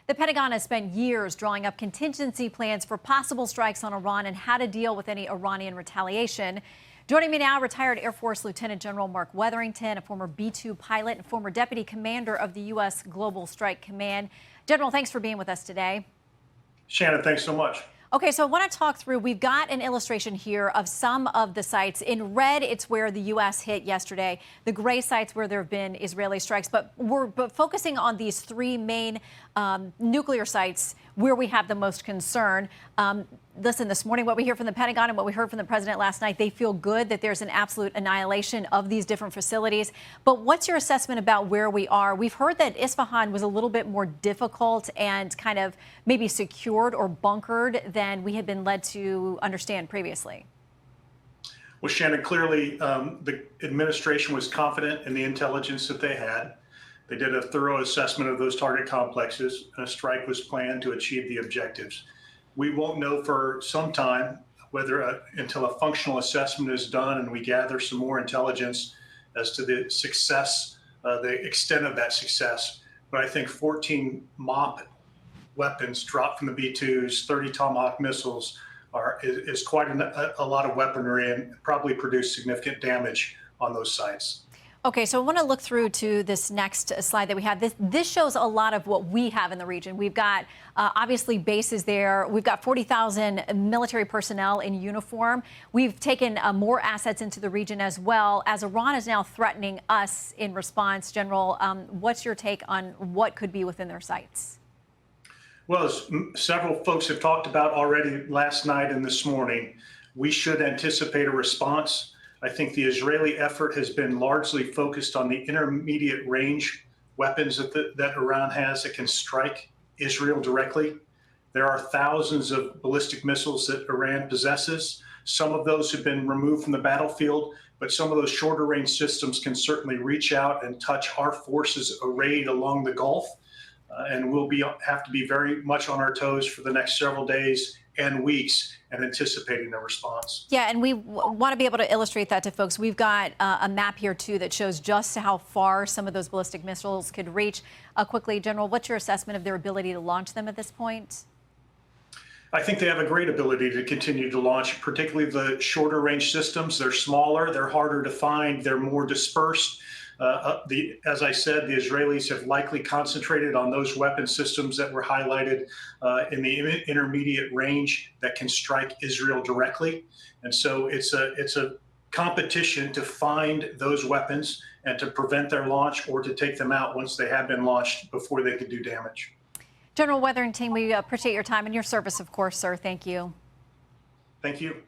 The Pentagon has spent years drawing up contingency plans for possible strikes on Iran and how to deal with any Iranian retaliation. Joining me now, retired Air Force Lieutenant General Mark Weatherington, a former B-2 pilot and former Deputy Commander of the U.S. Global Strike Command. General, thanks for being with us today. Shannon, thanks so much. Okay, so I want to talk through, we've got an illustration here of some of the sites. In red, it's where the U.S. hit yesterday. The gray sites where there have been Israeli strikes. But we're focusing on these three main nuclear sites where we have the most concern. Listen, this morning, what we hear from the Pentagon and what we heard from the president last night, they feel good that there's an absolute annihilation of these different facilities. But what's your assessment about where we are? We've heard that Isfahan was a little bit more difficult and kind of maybe secured or bunkered than we had been led to understand previously. Well, Shannon, clearly the administration was confident in the intelligence that they had. They did a thorough assessment of those target complexes, and a strike was planned to achieve the objectives. We won't know for some time whether until a functional assessment is done and we gather some more intelligence as to the success, the extent of that success. But I think 14 MOP weapons dropped from the B-2s, 30 Tomahawk missiles is quite a lot of weaponry and probably produced significant damage on those sites. Okay, so I want to look through to this next slide that we have. This shows a lot of what we have in the region. We've got obviously bases there. We've got 40,000 military personnel in uniform. We've taken more assets into the region as well, as Iran is now threatening us in response. General, what's your take on what could be within their sights? Well, as several folks have talked about already last night and this morning, we should anticipate a response. I think the Israeli effort has been largely focused on the intermediate range weapons that Iran has that can strike Israel directly. There are thousands of ballistic missiles that Iran possesses. Some of those have been removed from the battlefield, but some of those shorter range systems can certainly reach out and touch our forces arrayed along the Gulf. And we'll have to be very much on our toes for the next several days and weeks and anticipating a response. Yeah, and we want to be able to illustrate that to folks. We've got a map here, too, that shows just how far some of those ballistic missiles could reach. Quickly, General, what's your assessment of their ability to launch them at this point? I think they have a great ability to continue to launch, particularly the shorter range systems. They're smaller, they're harder to find, they're more dispersed. As I said, the Israelis have likely concentrated on those weapon systems that were highlighted in the intermediate range that can strike Israel directly. And so it's a competition to find those weapons and to prevent their launch or to take them out once they have been launched before they could do damage. General Weatherington, we appreciate your time and your service, of course, sir. Thank you. Thank you.